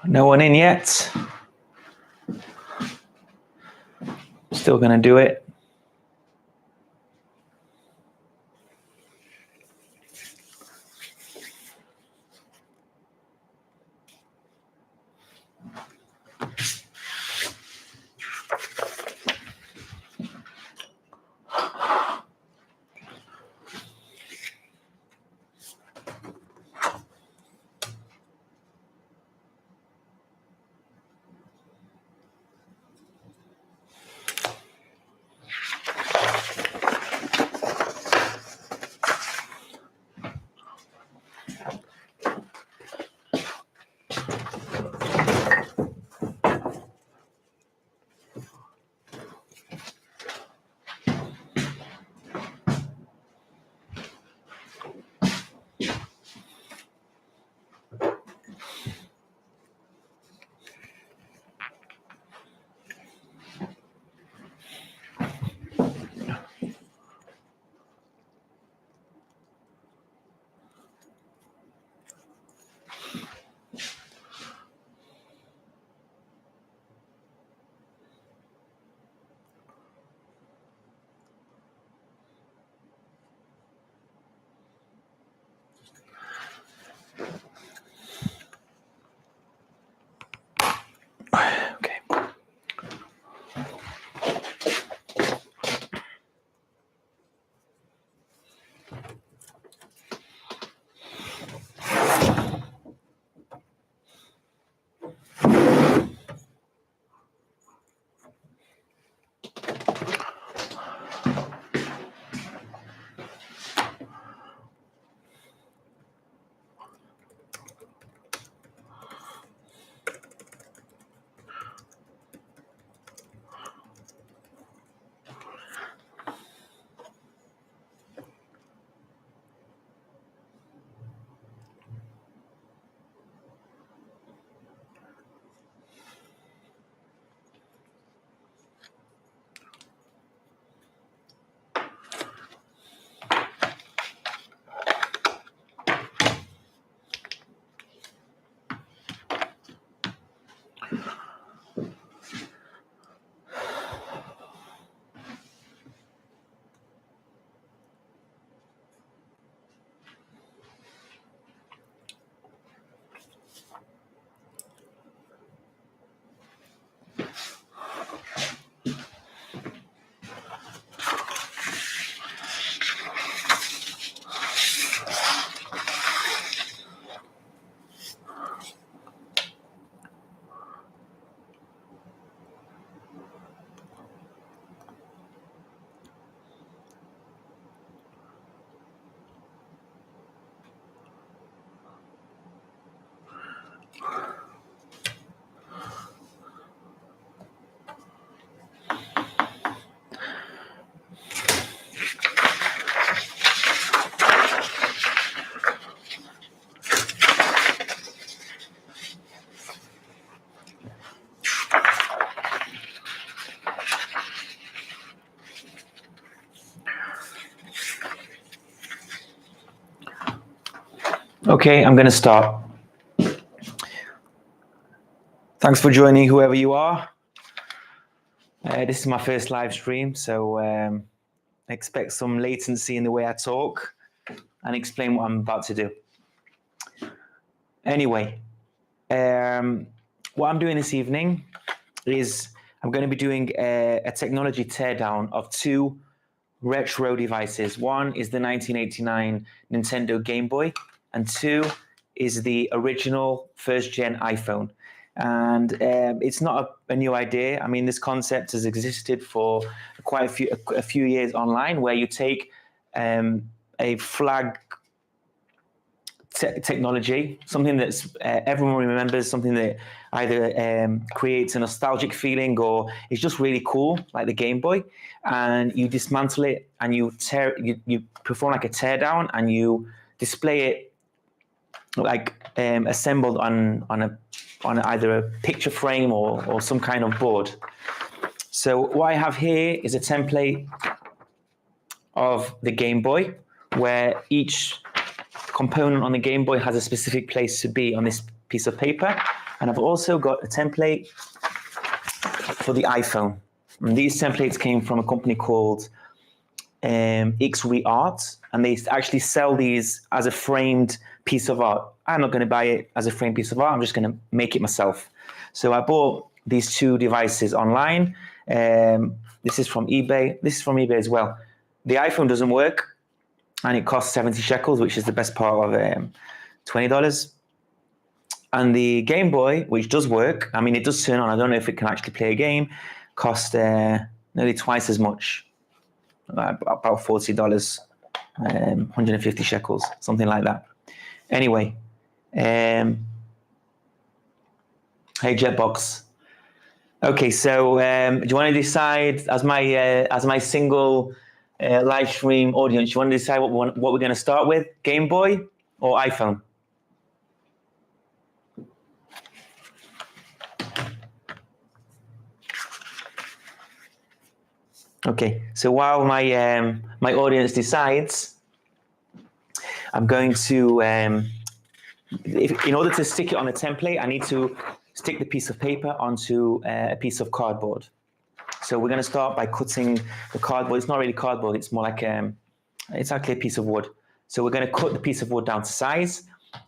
No one in yet. Still going to do it. Okay. Okay, I'm going to start. Thanks for joining, whoever you are. This is my first live stream, so expect some latency in the way I talk and explain what I'm about to do. Anyway, what I'm doing this evening is I'm going to be doing a technology teardown of two retro devices. One is the 1989 Nintendo Game Boy, and two is the original first-gen iPhone. And it's not a new idea. I mean, this concept has existed for quite a few years online, where you take a flag technology, something that's everyone remembers, something that either creates a nostalgic feeling or is just really cool, like the Game Boy, and you dismantle it and you perform like a teardown and you display it like assembled on either a picture frame or some kind of board. So what I have here is a template of the Game Boy, where each component on the Game Boy has a specific place to be on this piece of paper, And I've also got a template for the iPhone. And these templates came from a company called X-Ray Art, and they actually sell these as a framed piece of art. I'm not going to buy it as a framed piece of art. I'm just going to make it myself. So I bought these two devices online. This is from eBay. This is from eBay as well. The iPhone doesn't work, and it costs 70 shekels, which is the best part of $20. And the Game Boy, which does work, I mean, it does turn on. I don't know if it can actually play a game, cost nearly twice as much, about $40, 150 shekels, something like that. Anyway, hey Jetbox. Okay, so do you want to decide as my single live stream audience? You want to decide what we're going to start with? Game Boy or iPhone? Okay, so while my my audience decides, I'm going to, in order to stick it on a template, I need to stick the piece of paper onto a piece of cardboard. So we're going to start by cutting the cardboard. It's not really cardboard, it's more like, it's actually a piece of wood. So we're going to cut the piece of wood down to size,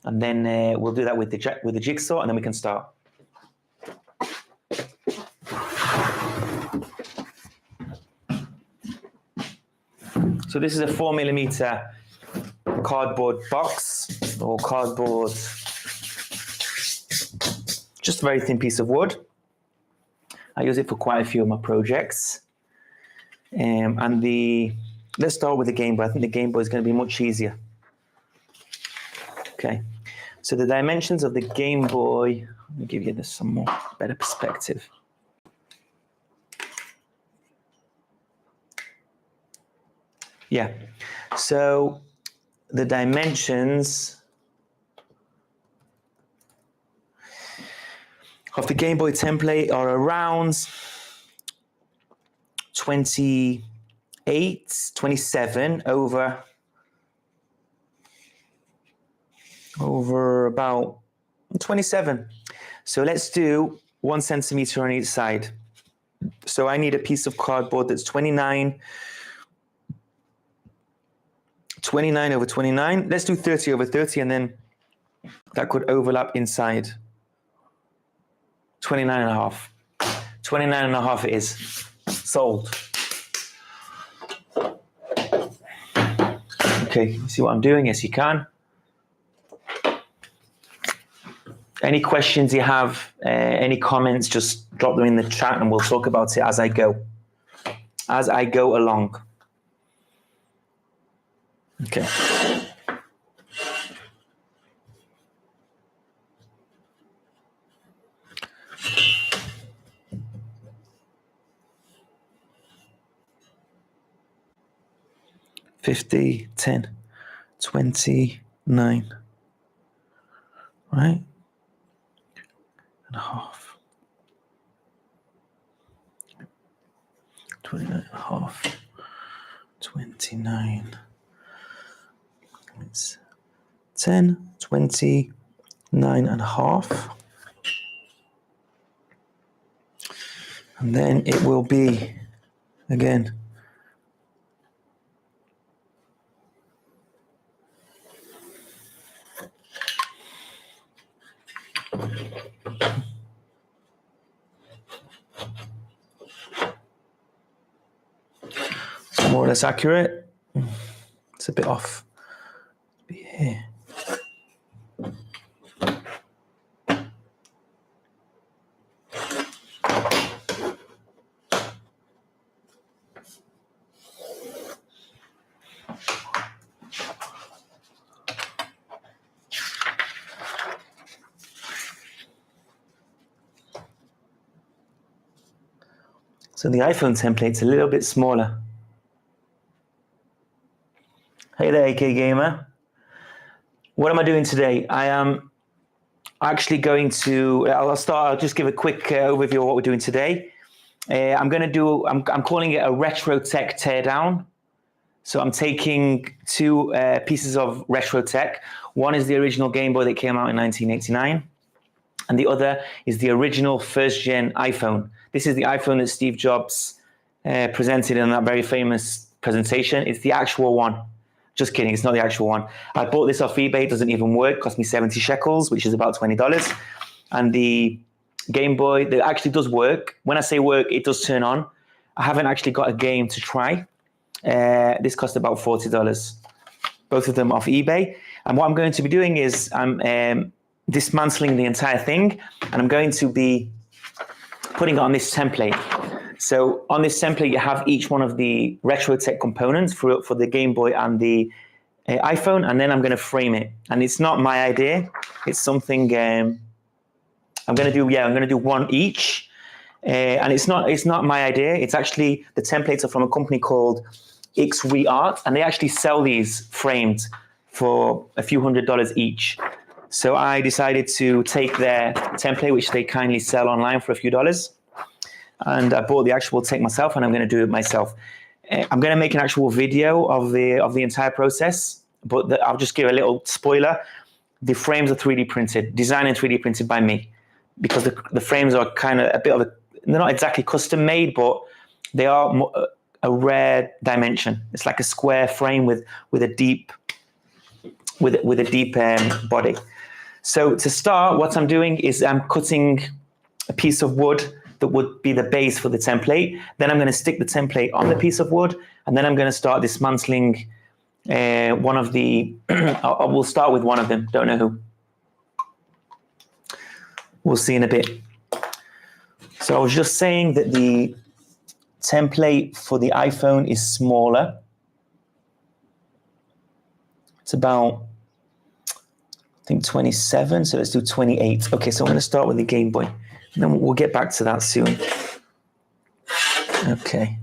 and then we'll do that with the jigsaw, and then we can start. So this is a 4mm cardboard box, or cardboard, just a very thin piece of wood. I use it for quite a few of my projects. Let's start with the Game Boy. I think the Game Boy is going to be much easier. Okay, so the dimensions of the Game Boy, let me give you this some more better perspective. Yeah, so the dimensions of the Game Boy template are around 27 over about 27. So let's do 1 centimeter on each side. So I need a piece of cardboard that's 29 over 29. Let's do 30 over 30, and then that could overlap inside. 29 and a half. 29 and a half it is. Sold. Okay, you see what I'm doing? Yes, you can. Any questions you have, any comments, just drop them in the chat and we'll talk about it as I go. As I go along. Okay. $50, $10, $29, right? And a half. 29 and a half. 29. It's 10, 29 and a half. And then it will be, again, it's more or less accurate. It's a bit off. Be here. So the iPhone template's a little bit smaller. Hey there, AK Gamer. What am I doing today? I am actually going to, I'll just give a quick overview of what we're doing today. I'm calling it a retro tech teardown. So I'm taking two pieces of retro tech. One is the original Game Boy that came out in 1989. and the other is the original first-gen iPhone. This is the iPhone that Steve Jobs presented in that very famous presentation. It's the actual one. Just kidding, it's not the actual one. I bought this off eBay, it doesn't even work, cost me 70 shekels, which is about $20. And the Game Boy, that actually does work. When I say work, it does turn on. I haven't actually got a game to try. This cost about $40. Both of them off eBay. And what I'm going to be doing is I'm dismantling the entire thing, and I'm going to be putting it on this template. So on this template, you have each one of the RetroTech components for the Game Boy and the iPhone, and then I'm going to frame it. And it's not my idea. It's something I'm going to do. Yeah, I'm going to do one each. And it's not my idea. It's actually, the templates are from a company called XRE Art, and they actually sell these framed for a few $100s each. So I decided to take their template, which they kindly sell online for a few dollars, and I bought the actual tech myself, and I'm going to do it myself. I'm going to make an actual video of the entire process, but I'll just give a little spoiler. The frames are 3D printed, designed and 3D printed by me, because the frames are kind of a bit of a, they're not exactly custom made, but they are a rare dimension. It's like a square frame with a deep body. So to start, what I'm doing is I'm cutting a piece of wood that would be the base for the template. Then I'm going to stick the template on the piece of wood, and then I'm going to start dismantling one of the, I will start with one of them, don't know who. We'll see in a bit. So I was just saying that the template for the iPhone is smaller. It's about, I think 27, so let's do 28. Okay, so I'm going to start with the Game Boy, and then we'll get back to that soon. Okay.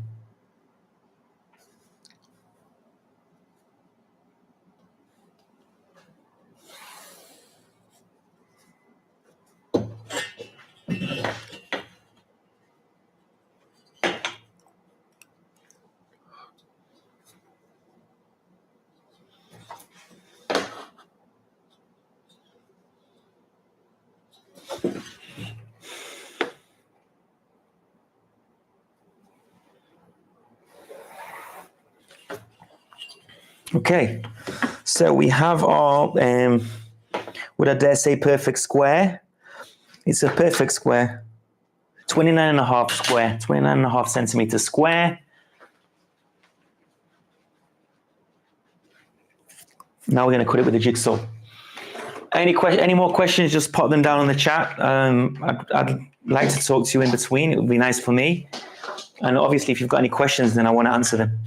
Okay, so we have our, would I dare say, perfect square? It's a perfect square, 29.5 square, 29.5 centimeters square. Now we're going to cut it with a jigsaw. Any more questions, just pop them down in the chat. I'd like to talk to you in between. It would be nice for me. And obviously, if you've got any questions, then I want to answer them.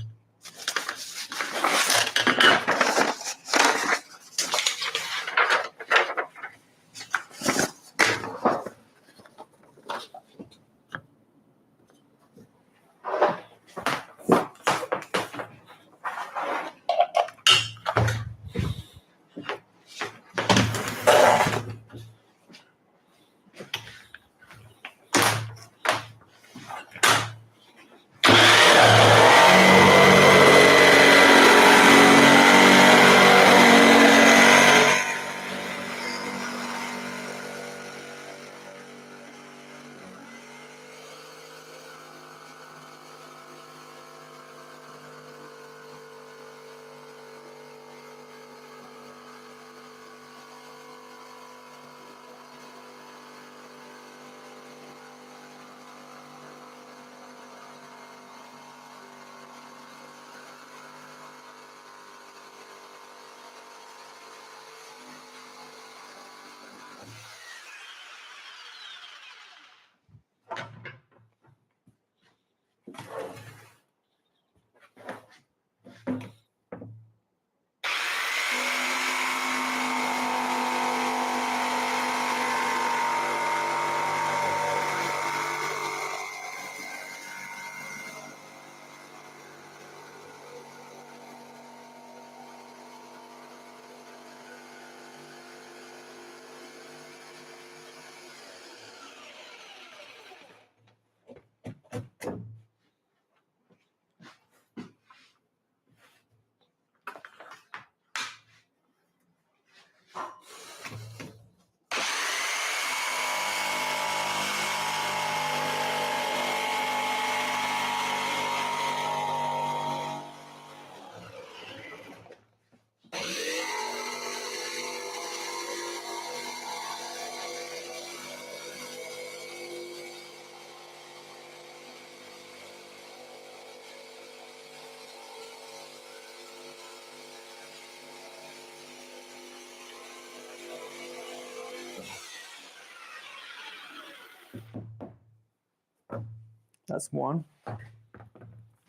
That's one.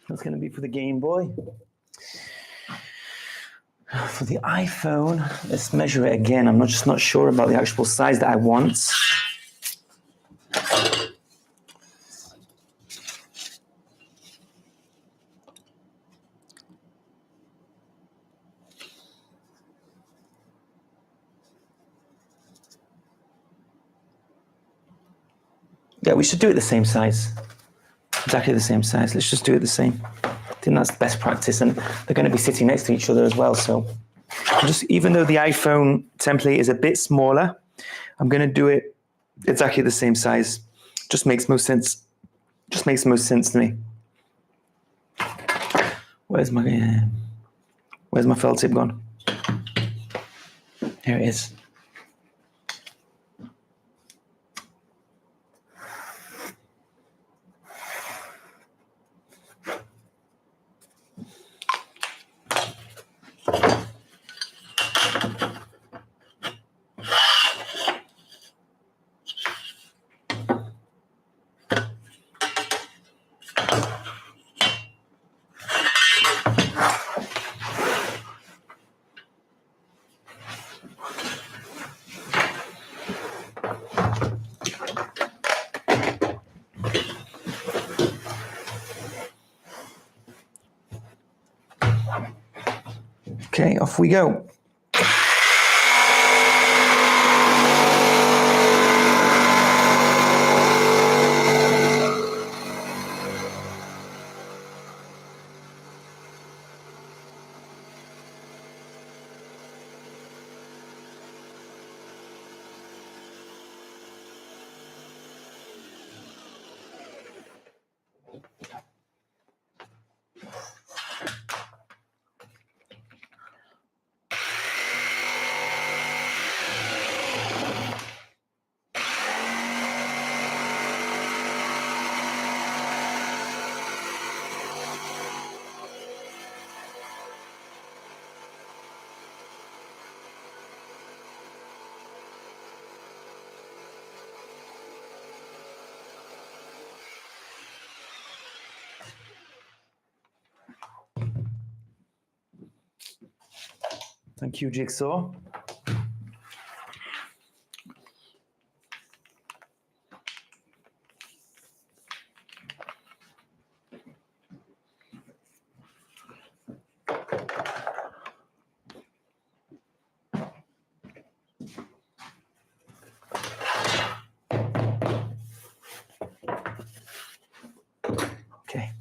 That's going to be for the Game Boy. For the iPhone, let's measure it again. I'm just not sure about the actual size that I want. Yeah, we should do it the same size. Exactly the same size. Let's just do it the same. I think that's the best practice, and they're going to be sitting next to each other as well. So, even though the iPhone template is a bit smaller, I'm going to do it exactly the same size. Just makes most sense. Just makes most sense to me. Where's my felt tip gone? Here it is. Okay, off we go. Thank you, Jigsaw. Okay.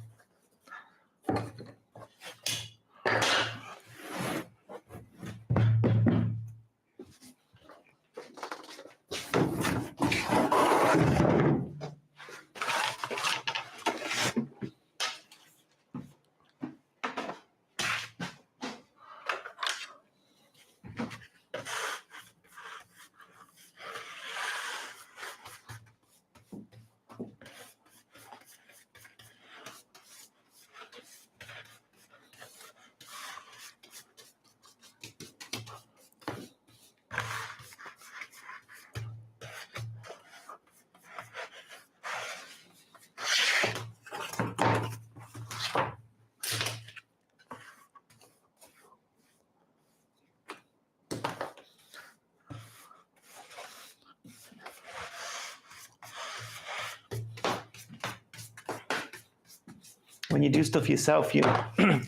When you do stuff yourself, I'm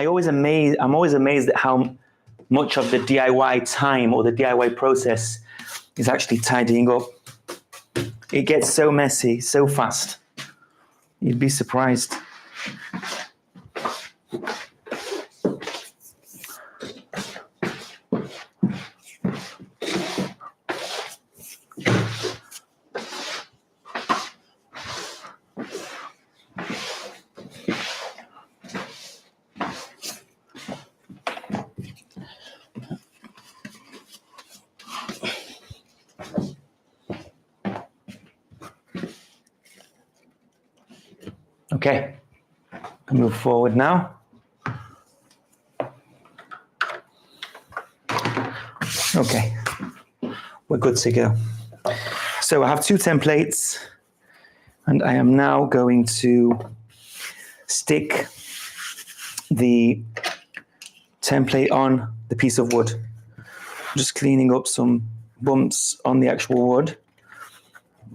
always amazed at how much of the DIY time or the DIY process is actually tidying up. It gets so messy, so fast. You'd be surprised. Okay, I'll move forward now. Okay, we're good to go. So I have two templates. And I am now going to stick the template on the piece of wood. Just cleaning up some bumps on the actual wood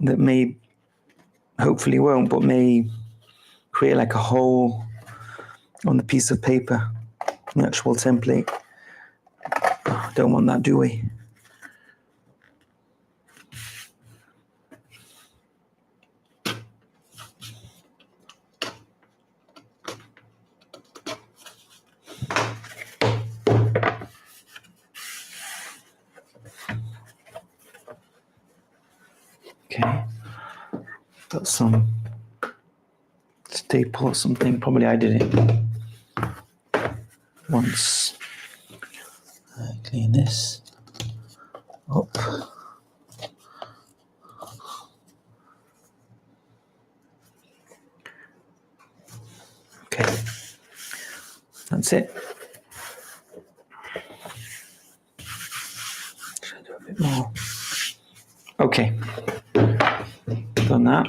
that may, hopefully won't, but may create like a hole on the piece of paper, the actual template. Don't want that, do we? Okay, got some staple or something. Probably I did it once. Clean this up. Okay, that's it. Should I do a bit more? Okay, done that.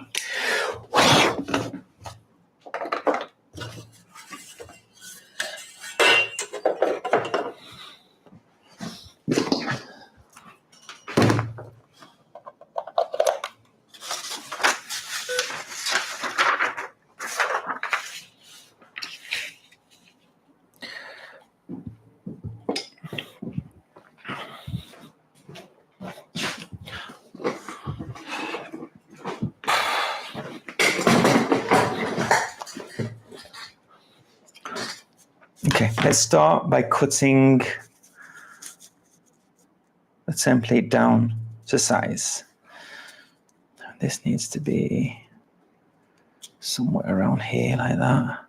Okay, let's start by cutting the template down to size. This needs to be somewhere around here like that.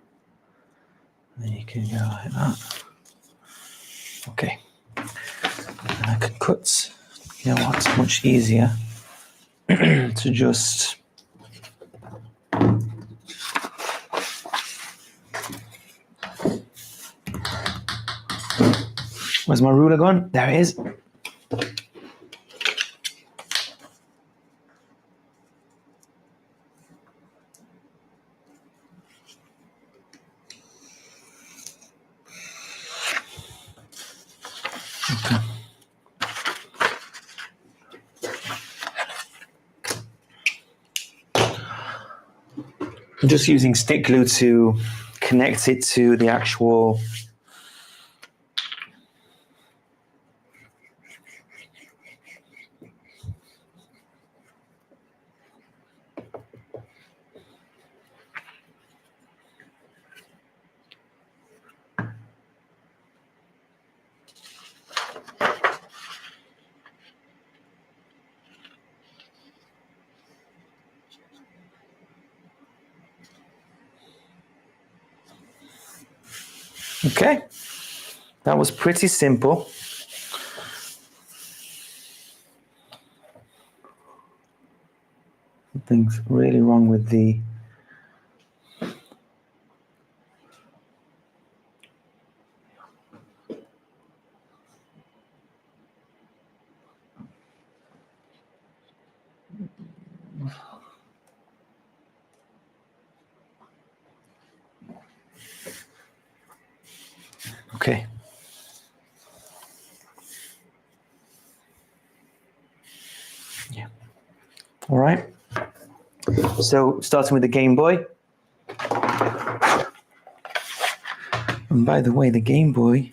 And then you can go like that. Okay. And I can cut, you know what, it's much easier to just where's my ruler gone? There it is. Okay. I'm just using stick glue to connect it to the actual Okay, that was pretty simple. Something's really wrong with the okay. Yeah. All right. So starting with the Game Boy. And by the way, the Game Boy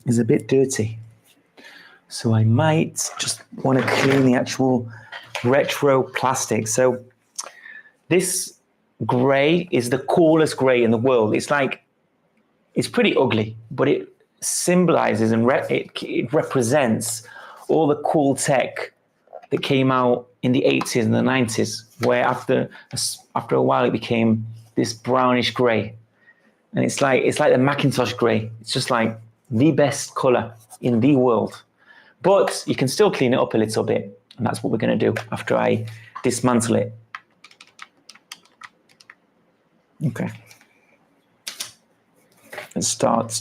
is a bit dirty. So I might just want to clean the actual retro plastic. So this gray is the coolest gray in the world. It's like, it's pretty ugly, but it symbolizes and it represents all the cool tech that came out in the 80s and the 90s, where after a while it became this brownish gray. And it's like the Macintosh gray. It's just like the best color in the world. But you can still clean it up a little bit. And that's what we're going to do after I dismantle it. Okay. Let's start.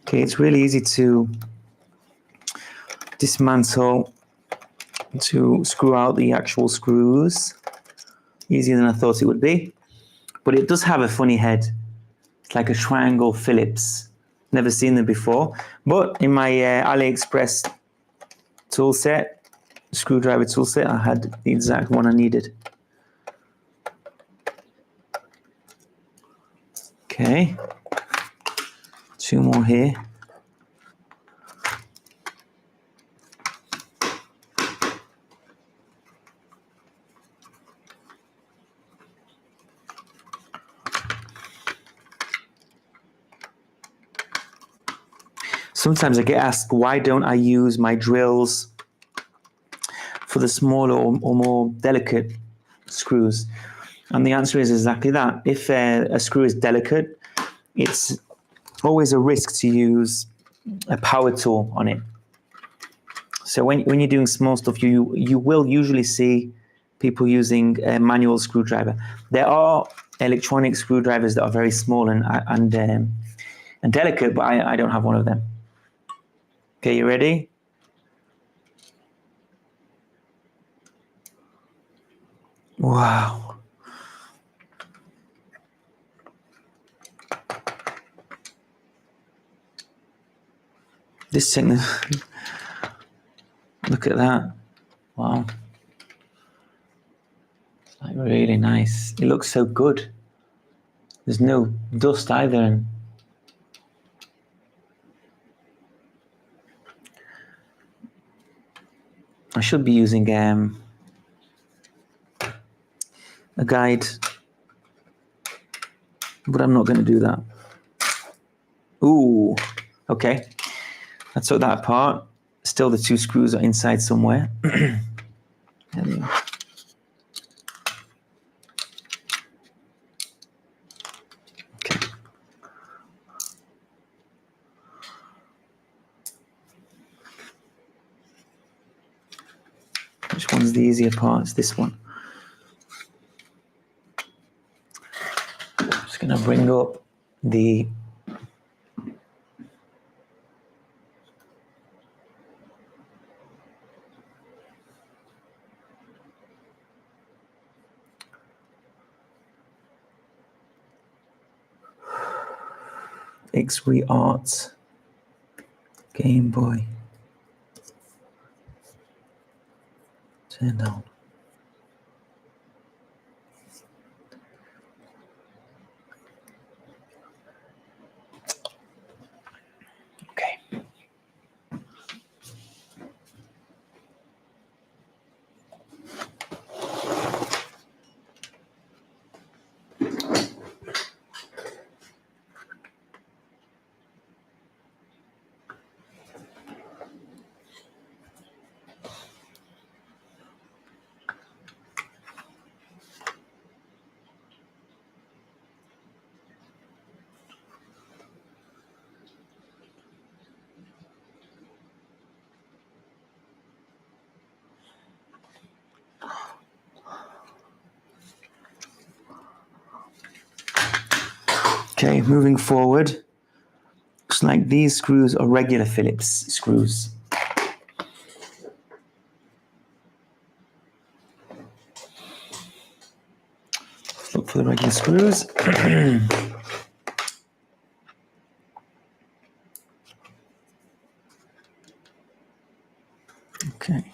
Okay, it's really easy to dismantle, to screw out the actual screws. Easier than I thought it would be. But it does have a funny head. It's like a triangle Phillips. Never seen them before. But in my AliExpress tool set, screwdriver tool set, I had the exact one I needed. Okay. 2 more here. Sometimes I get asked, why don't I use my drills for the smaller or more delicate screws? And the answer is exactly that. If a screw is delicate, it's always a risk to use a power tool on it. So when you're doing small stuff, you will usually see people using a manual screwdriver. There are electronic screwdrivers that are very small and delicate, but I don't have one of them. Okay, you ready? Wow. This thing, look at that. Wow. It's like really nice. It looks so good. There's no dust either. And I should be using a guide, but I'm not going to do that. Ooh, okay. I took that apart. Still the 2 screws are inside somewhere. There we go. Okay. Which one's the easier part? It's this one. Just going to bring up the X-Ray Art Game Boy. Turn down. Okay. Okay, moving forward. Looks like these screws are regular Phillips screws. Let's look for the regular screws. Okay.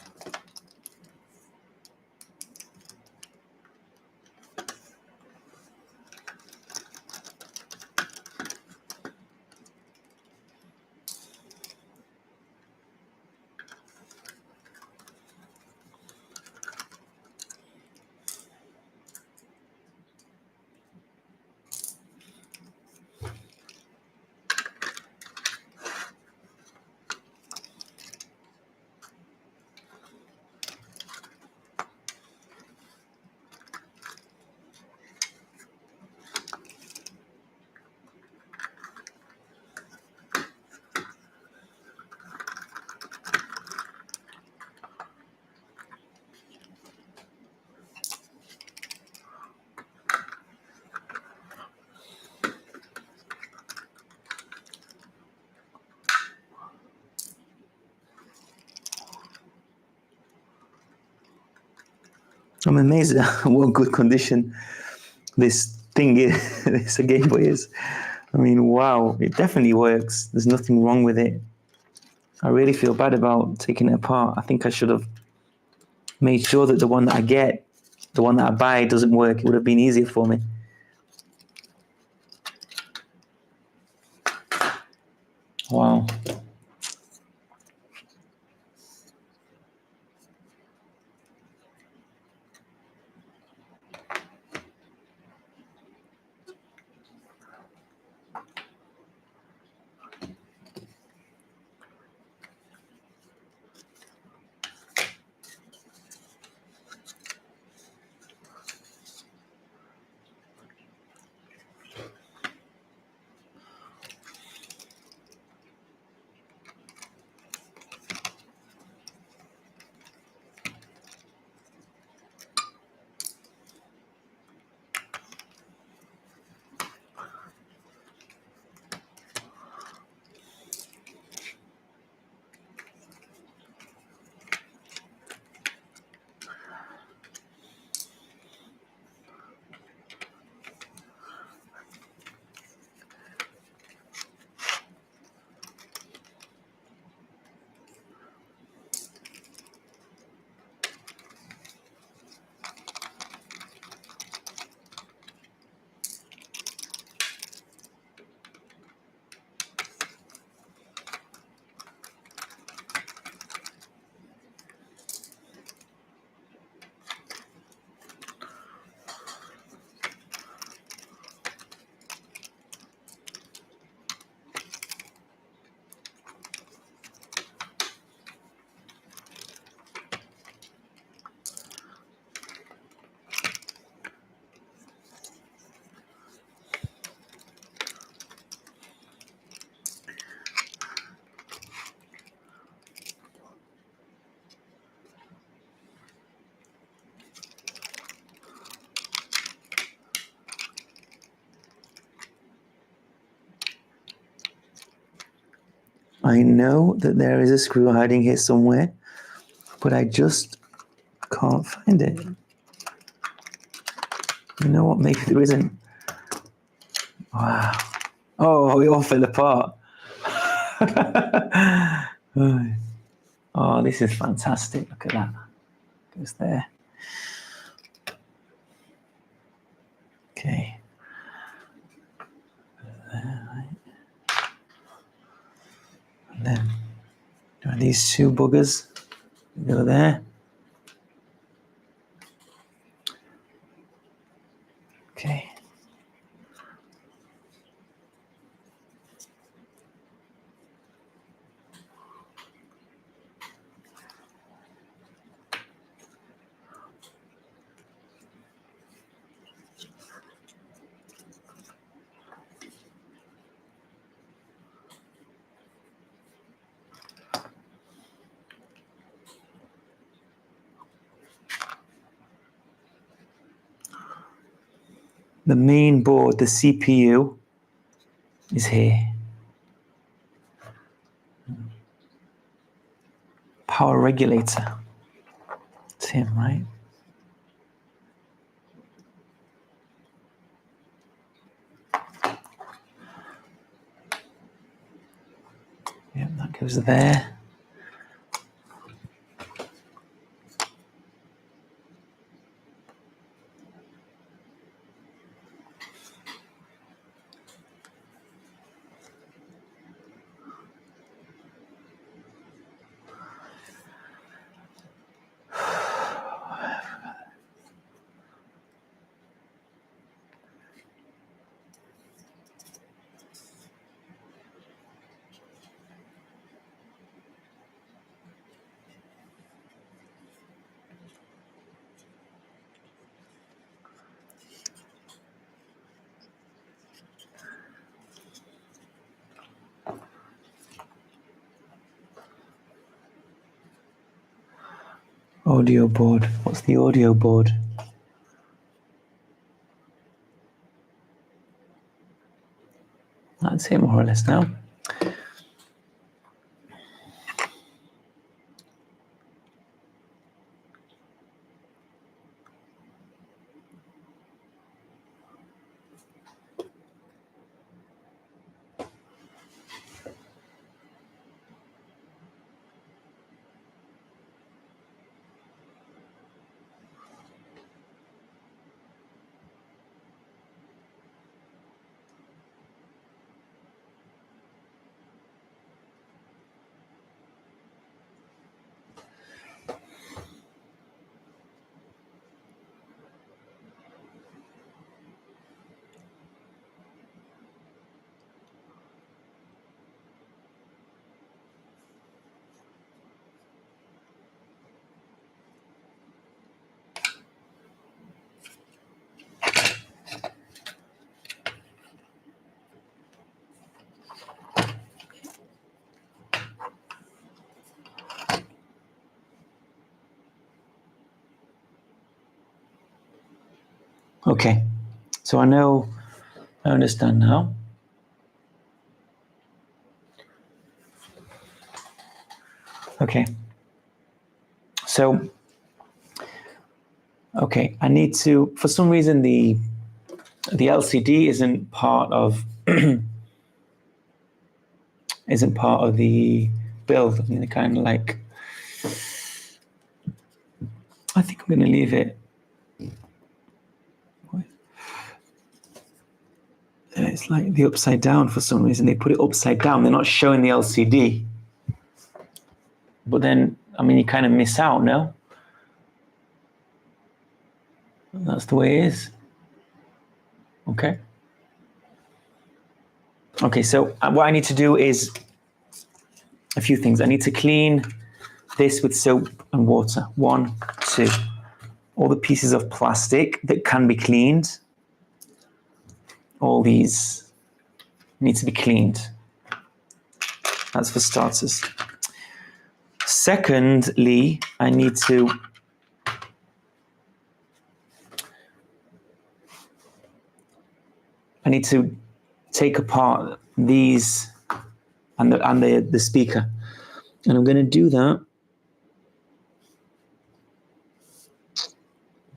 I'm amazed at what good condition this thing is, this Game Boy is. I mean, wow, it definitely works. There's nothing wrong with it. I really feel bad about taking it apart. I think I should have made sure that the one that I get, the one that I buy, doesn't work. It would have been easier for me. Wow. I know that there is a screw hiding here somewhere, but I just can't find it. You know what? Maybe there isn't. Wow. Oh, it all fell apart. Oh, this is fantastic. Look at that. Goes there. Okay. And then these two buggers go there. Okay. The main board, the CPU, is here. Power regulator. It's him, right? Yeah, that goes there. Audio board. What's the audio board? That's it more or less now. Okay, so I understand now. Okay, so, okay, I need to, for some reason, the LCD isn't part of the build. I mean, kind of like, I think I'm going to leave it. It's like the upside down for some reason. They put it upside down. They're not showing the LCD. But then, I mean, you kind of miss out, no? That's the way it is. Okay. Okay, so what I need to do is a few things. I need to clean this with soap and water. 1, 2. All the pieces of plastic that can be cleaned, all these need to be cleaned. That's for starters. Secondly, I need to take apart these and the speaker. And I'm going to do that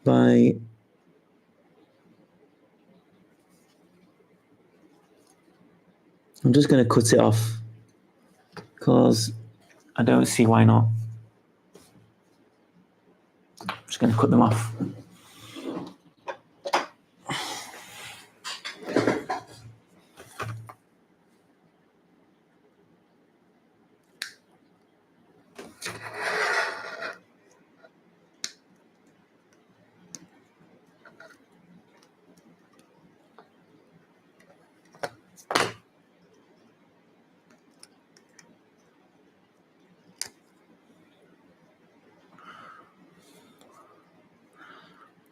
by I'm just going to cut it off because I don't see why not. I'm just going to cut them off.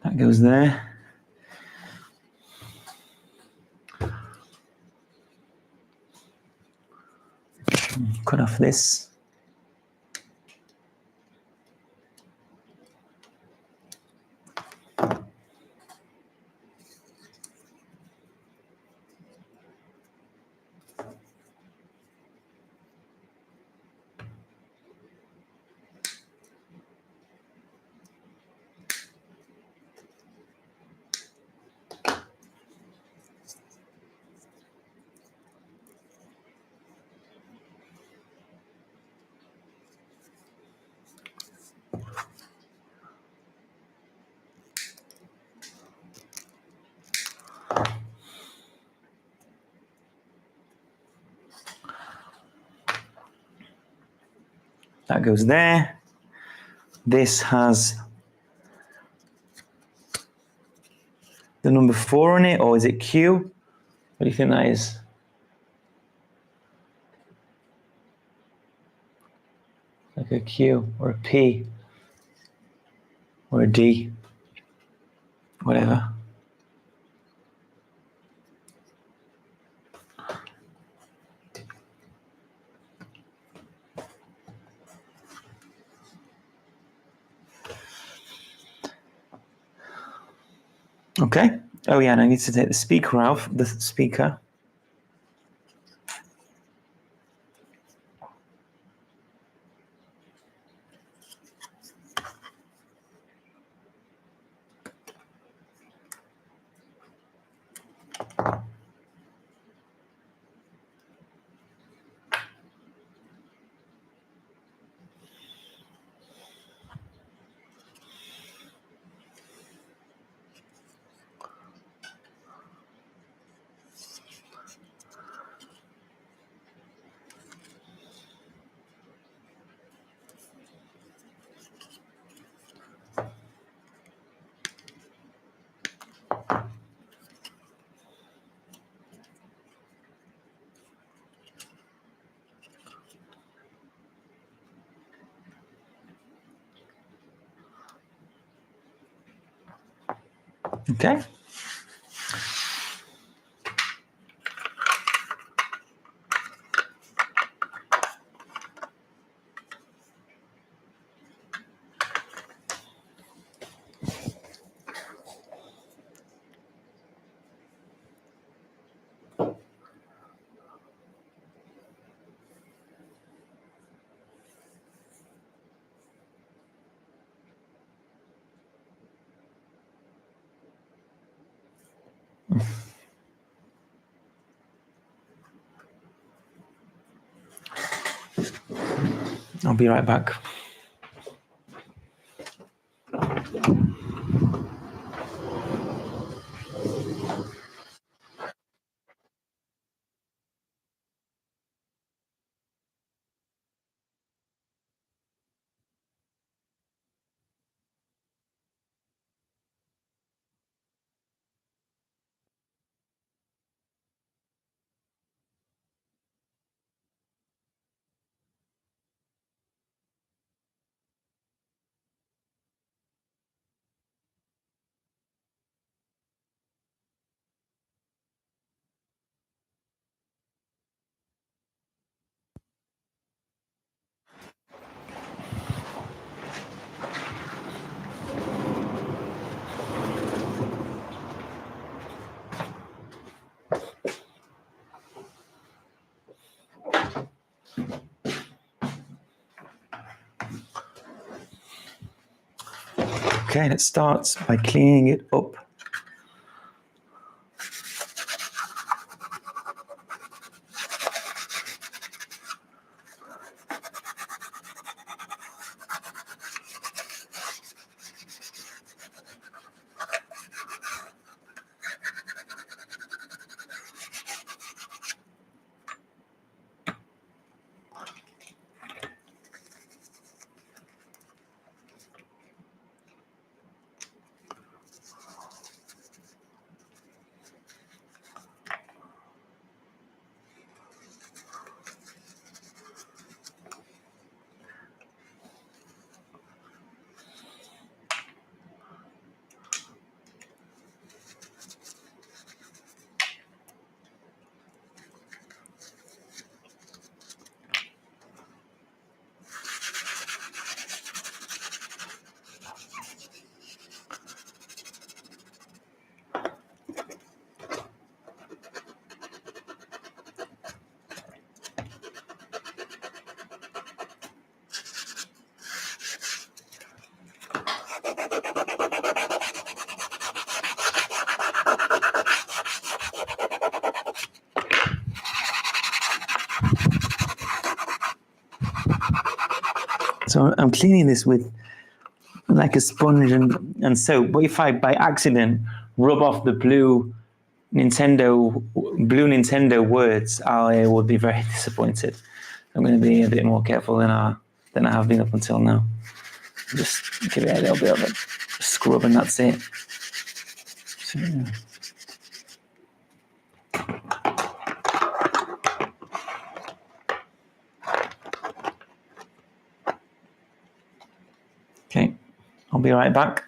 That goes there. Cut off this. That goes there. This has the number 4 on it, or is it Q? What do you think that is? Like a Q or a P or a D, whatever. Okay. Oh yeah, and I need to take the speaker out, the speaker. Okay. I'll be right back. Okay, let's start by cleaning it up. So I'm cleaning this with like a sponge and soap. But if I, by accident, rub off the blue Nintendo words, I will be very disappointed. I'm going to be a bit more careful than than I have been up until now. Just give it a little bit of a scrub and that's it. So, yeah. Okay, I'll be right back.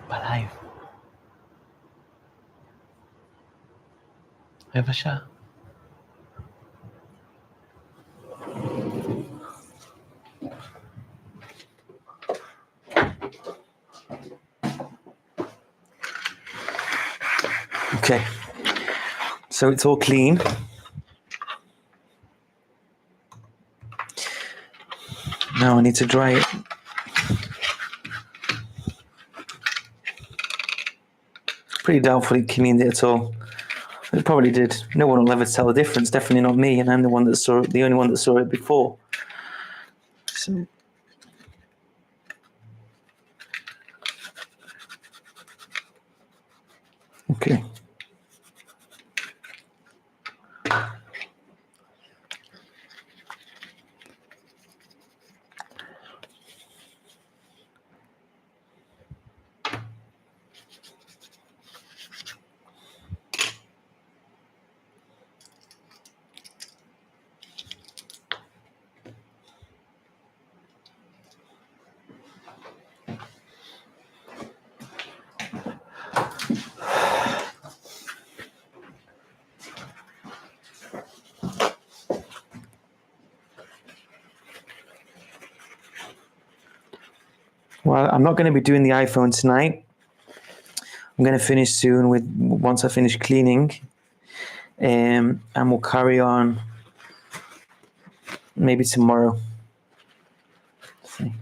Alive. Have a shot. Okay, so it's all clean. Now I need to dry it. Pretty doubtful it cleaned it at all. It probably did. No one will ever tell the difference. Definitely not me, and I'm the one that saw it, the only one that saw it before. So, okay. Well, I'm not going to be doing the iPhone tonight. I'm going to finish soon once I finish cleaning, and we'll carry on maybe tomorrow. Let's see.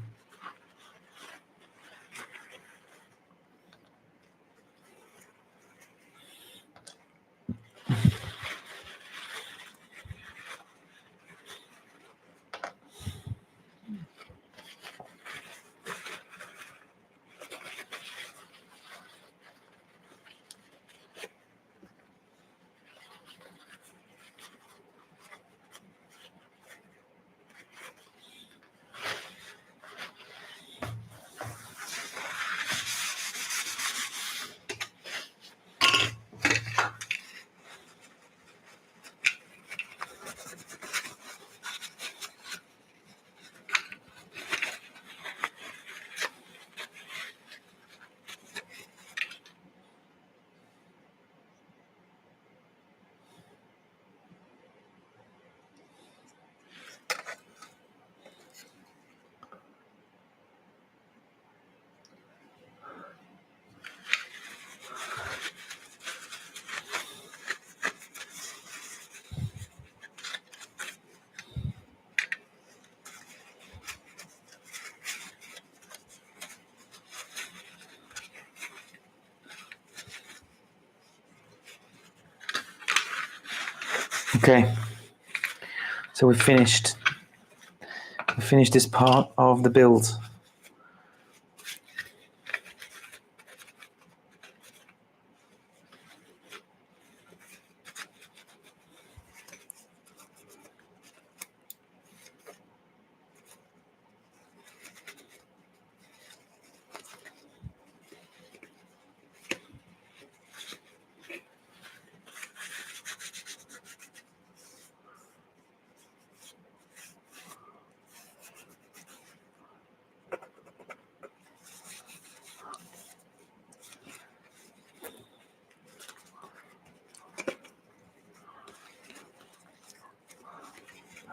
Okay, so we've finished this part of the build.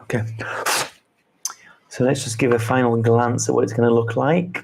Okay, so let's just give a final glance at what it's going to look like.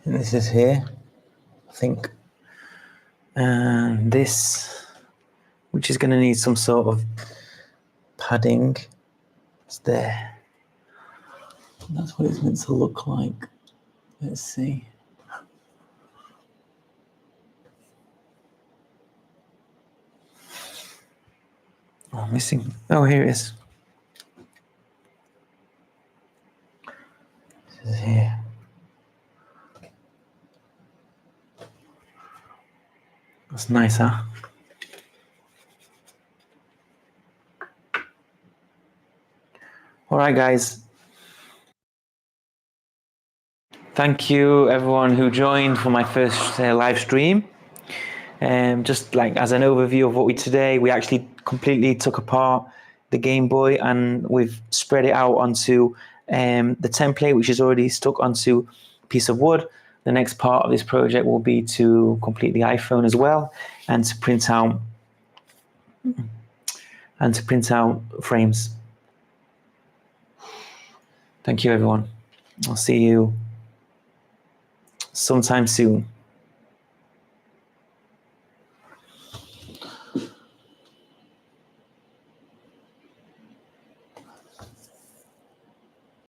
And this is here, I think, and this, which is going to need some sort of padding, is there. That's what it's meant to look like. Let's see. Oh, I'm missing. Oh, here it is. This is here. That's nice, huh? All right, guys. Thank you, everyone who joined for my first live stream. Just like as an overview of what we actually completely took apart the Game Boy and we've spread it out onto the template, which is already stuck onto a piece of wood. The next part of this project will be to complete the iPhone as well and to print out frames. Thank you, everyone. I'll see you sometime soon.